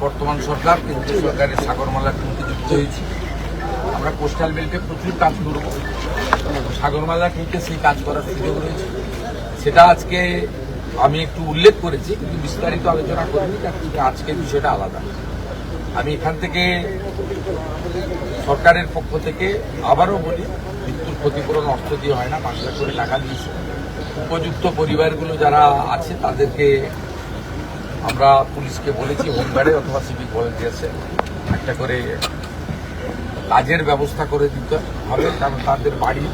বর্তমান সরকার কেন্দ্রীয় সরকারের সাগরমালা টিমকে যুক্ত হয়েছি। আমরা কোস্টাল বেল্টে প্রচুর কাজ করব, সাগরমালা টিমকে সেই কাজ করার সুযোগ রয়েছে। সেটা আজকে আমি একটু উল্লেখ করেছি, কিন্তু বিস্তারিত আলোচনা করিনি, কারণ আজকের বিষয়টা আলাদা। আমি এখান থেকে সরকারের পক্ষ থেকে আবারও বলি, মৃত্যুর ক্ষতিপূরণ অর্থ দিয়ে হয় না, 5 লাখ করে টাকা দিয়েছে। উপযুক্ত পরিবারগুলো যারা আছে তাদেরকে আমরা পুলিশকে বলেছি হোমগার্ডে অথবা সিভিক ভলেন্টিয়ার্সে একটা করে কাজের ব্যবস্থা করে দিতে হবে, কারণ তাদের বাড়ির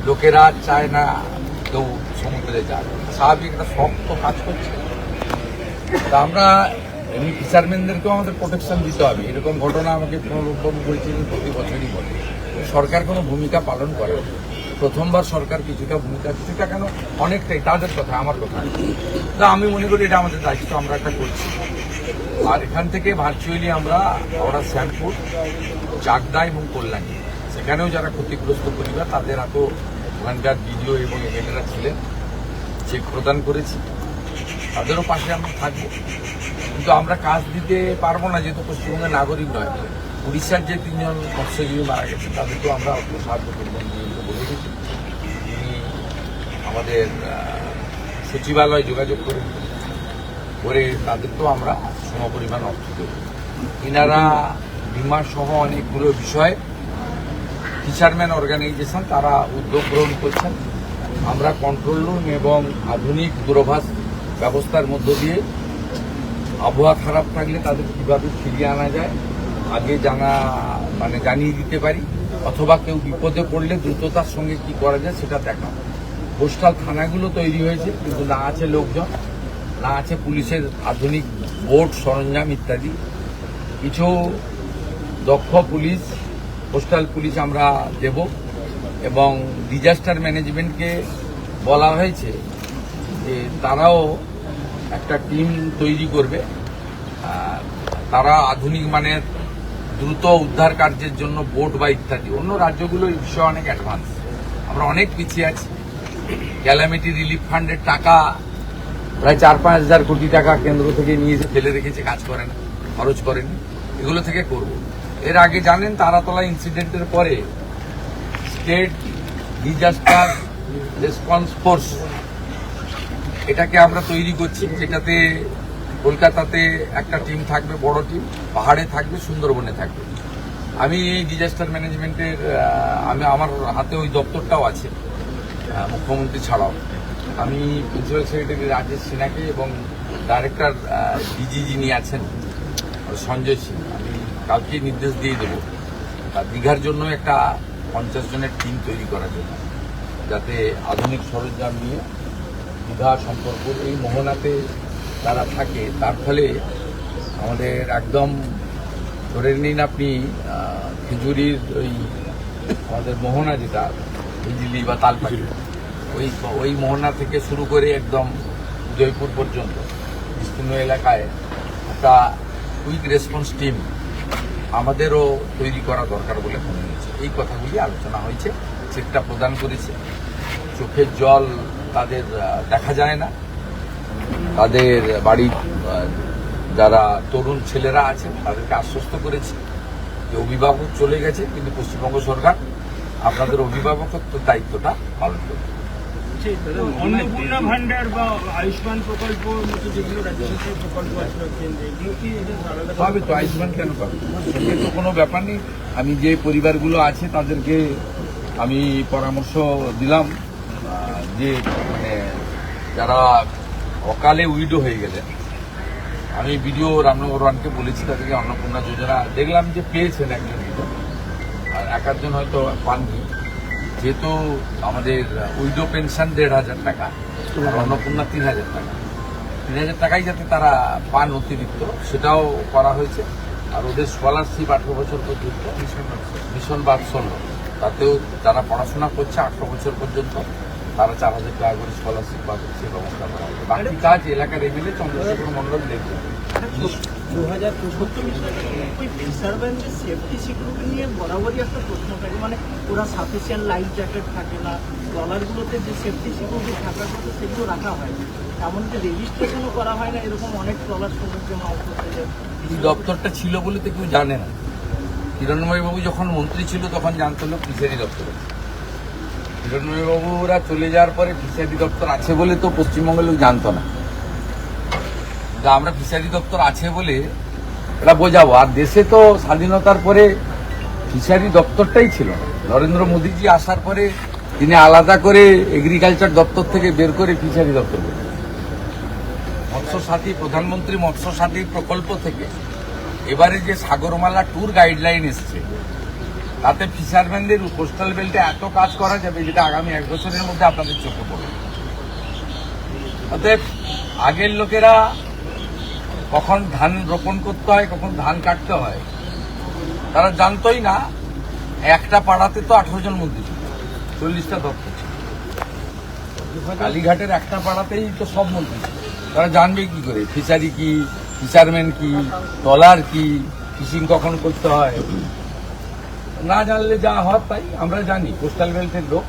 লোকেরা চায় না কেউ সমুদ্রে যায়। স্বাভাবিক একটা শক্ত কাজ করছে। তা আমরা এমনি ফিশারম্যানদেরকেও আমাদের প্রোটেকশন দিতে হবে। এরকম ঘটনা আমাকে প্রণববাবু বলছিলেন প্রতি বছরই বলে। সরকার কোনো ভূমিকা পালন করে না। প্রথমবার সরকার কিছুটা কেন অনেকটাই, তাদের কথা আমার কথা। তা আমি মনে করি এটা আমাদের দায়িত্ব, আমরা এটা করছি। আর এখান থেকে ভার্চুয়ালি আমরা শ্যামপুর, চাকদা এবং কল্যাণী, সেখানেও যারা ক্ষতিগ্রস্ত পরিবার তাদের হাতেও ওখানকার বিডিও এবং এমএলএরা ছিলেন, চেক প্রদান করেছি। তাদেরও পাশে আমরা থাকবো, কিন্তু আমরা কাজ দিতে পারবো না যেহেতু পশ্চিমবঙ্গের নাগরিক নয়। উড়িষ্যার যে 3 জন মৎস্যজীবী মারা গেছে তাদেরকেও আমরা অর্থ সাহায্য করবেন বলে দিচ্ছি। তিনি আমাদের সচিবালয় যোগাযোগ করে তাদেরকেও আমরা সমপরিমাণ অর্থ দেব। এনারা বিমা সহ অনেকগুলো বিষয়ে ফিশারম্যান অর্গানাইজেশন তারা উদ্যোগ গ্রহণ করছেন। আমরা কন্ট্রোল রুম এবং আধুনিক দূরভাষ ব্যবস্থার মধ্য দিয়ে আবহাওয়া খারাপ থাকলে তাদের কীভাবে ফিরিয়ে আনা যায় আগে জানিয়ে দিতে পারি, অথবা কেউ বিপদে পড়লে দ্রুততার সঙ্গে কি করা যায় সেটা দেখা। কোস্টাল থানাগুলো তৈরি হয়েছে, কিন্তু না আছে লোকজন, না আছে পুলিশের আধুনিক বোট সরঞ্জাম ইত্যাদি। কিছু দক্ষ পুলিশ, কোস্টাল পুলিশ আমরা দেব, এবং ডিজাস্টার ম্যানেজমেন্টকে বলা হয়েছে যে তারাও একটা টিম তৈরি করবে। তারা আধুনিক মানের দ্রুত উদ্ধার কার্যের জন্য বোট বা ইত্যাদি। অন্য রাজ্যগুলো এই বিষয়ে অনেক অ্যাডভান্স, আমরা অনেক পিছিয়ে আছি। ক্যালামিটি রিলিফ ফান্ডের টাকা প্রায় 4-5 হাজার কোটি টাকা কেন্দ্র থেকে নিয়ে এসে ফেলে রেখেছে, কাজ করে না, খরচ করেনি। এগুলো থেকে করব। এর আগে জানেন তারাতলা ইনসিডেন্টের পরে স্টেট ডিজাস্টার রেসপন্স ফোর্স এটাকে আমরা তৈরি করছি, যেটাতে কলকাতাতে একটা টিম থাকবে, বড় টিম, পাহাড়ে থাকবে, সুন্দরবনে থাকবে। আমি এই ডিজাস্টার ম্যানেজমেন্টের আমার হাতে ওই দপ্তরটাও আছে, মুখ্যমন্ত্রী ছাড়াও। আমি প্রিন্সিপাল সেক্রেটারি রাজেশ সিনহাকে এবং ডাইরেক্টর ডিজি যিনি আছেন সঞ্জয় সিং, আমি কালকে নির্দেশ দিয়ে দেবো দীঘার জন্য একটা 50 জনের টিম তৈরি করার জন্য, যাতে আধুনিক সরঞ্জাম নিয়ে দীঘা সম্পর্ক এই মোহনাতে তারা থাকে। তার ফলে আমাদের একদম ধরে নিন আপনি খেজুরির ওই আমাদের মোহনা যেটা বিজলি বা তালপাটি, ওই মোহনা থেকে শুরু করে একদম জয়পুর পর্যন্ত বিস্তীর্ণ এলাকায় একটা কুইক রেসপন্স টিম আমাদেরও তৈরি করা দরকার বলে মনে হয়েছে। এই কথাগুলি আলোচনা হয়েছে, চেকটা প্রদান করেছে। চোখের জল তাদের দেখা যায় না, তাদের বাড়ির যারা তরুণ ছেলেরা আছে তাদেরকে আশ্বস্ত করেছি যে অভিভাবক চলে গেছে, কিন্তু পশ্চিমবঙ্গ সরকার আপনাদের অভিভাবকত্ব দায়িত্বটা পালন করবে। অন্নপূর্ণা ভান্ডার বা আয়ুষ্মান প্রকল্প মতো যেগুলো রাজ্য সরকারের প্রকল্প আছে এগুলো কি পাবে তো? আয়ুষ্মান কেন পাবে? সেটা তো কোনো ব্যাপার নেই। আমি যে পরিবারগুলো আছে তাদেরকে আমি পরামর্শ দিলাম যে যারা অকালে উইডো হয়ে গেলেন, আমি বিডিও রামনগর ওয়ানকে বলেছি তাদেরকে অন্নপূর্ণা যোজনা দেখলাম যে পেয়েছেন একজন বিডিও, আর একজন হয়তো পাননি। যেহেতু আমাদের উইডো পেনশন 1,500 টাকা আর অন্নপূর্ণা 3,000 টাকা, 3,000 টাকাই যাতে তারা পান অতিরিক্ত, সেটাও করা হয়েছে। আর ওদের স্কলারশিপ 18 বছর পর্যন্ত মিশন বাৎসল্য, তাতেও যারা পড়াশোনা করছে 18 বছর পর্যন্ত তারা 4,000 টাকা করে স্কলারশিপ পাবে, সে ব্যবস্থা করা হবে। বাকি কাজ এলাকার এমএলএ চন্দ্রশেখর মন্ডল দেখবে। 2064 ওই ফিশারম্যানদের সেফটি সিকিউরিটি নিয়ে বরাবরই একটা প্রশ্ন থাকে, মানে ওরা সাফিসিয়েন্ট লাইফ জ্যাকেট থাকে না, ট্রলারগুলোতে যে সেফটি সিকিউরিটি থাকার কথা সেগুলো রাখা হয় না, এমনকি রেজিস্ট্রেশনও করা হয় না। এরকম অনেক ট্রলার সমুদ্রে মাছ ধরতে যায়। এই দপ্তরটা ছিল বলে তো কেউ জানে না। হিরণ্ময়বাবু যখন মন্ত্রী ছিল তখন জানতো না ফিশারি দপ্তর আছে। হিরণ্ময়বাবুরা চলে যাওয়ার পরে ফিশারি দপ্তর আছে বলে তো পশ্চিমবঙ্গের লোক জানতো না। যা আমরা ফিশারি দপ্তর আছে বলে এটা বোঝাবো। আর দেশে তো স্বাধীনতার পরে ফিশারি দপ্তরটাই ছিল না। নরেন্দ্র মোদীজি আসার পরে তিনি আলাদা করে এগ্রিকালচার দপ্তর থেকে বের করে ফিশারি দপ্তর করেন। মৎস্য সাথী, প্রধানমন্ত্রী মৎস্য সাথী প্রকল্প থেকে এবারে যে সাগরমালা ট্যুর গাইডলাইন এসছে, তাতে ফিশারম্যানদের কোস্টাল বেল্টে এত কাজ করা যাবে যেটা আগামী 1 বছরের মধ্যে আপনাদের চোখে পড়বে। অতএব আগের লোকেরা কখন ধান রোপণ করতে হয়, কখন ধান কাটতে হয়, তারা জানতোই না। একটা পাড়াতে তো 18 জন মন্ত্রী ছিল, 40টা দপ্তর ছিল। কালীঘাটের একটা পাড়াতেই তো সব মন্ত্রী ছিল। তারা জানবে কি করে ফিশারি কি, ফিশারম্যান কি, ট্রলার কি, ফিশিং কখন করতে হয়? না জানলে যা হয় তাই। আমরা জানি, কোস্টাল বেল্টের লোক,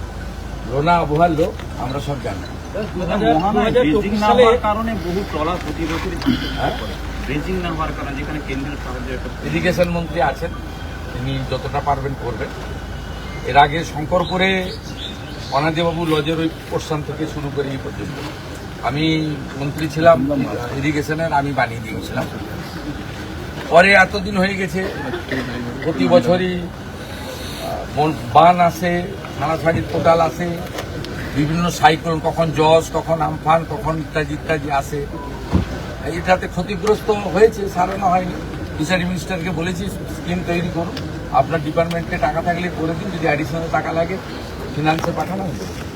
রোনা আবহাওয়ার লোক, আমরা সব জানি। 2024 সালে কারণে বহু ট্রলার প্রতি বছরই হ্যাঁ? ব্রিজিং না হওয়ার কারণে যেখানে কেন্দ্রের সাহায্যে একটা ইরিগেশন মন্ত্রী আছেন, তিনি যতটা পারবেন করবেন। এর আগে শঙ্করপুরে অনাদিবাবু লজের ওই পোর্শন থেকে শুরু করে এই পর্যন্ত আমি মন্ত্রী ছিলাম ইরিগেশনের, আমি বানিয়ে দিয়েছিলাম। পরে এতদিন হয়ে গেছে, প্রতি বছরই বান আসে, থানাছাড়ির পোর্টাল আসে, বিভিন্ন সাইক্লোন, কখন জজ, কখন আমফান, কখন ইত্যাদি ইত্যাদি আসে। এটাতে ক্ষতিগ্রস্ত হয়েছে, সারানো হয়নি। ফিশারি মিনিস্টারকে বলেছি স্কিম তৈরি করুন, আপনার ডিপার্টমেন্টে টাকা থাকলে করে দিন, যদি অ্যাডিশনাল টাকা লাগে ফিনান্সে পাঠানো হবে।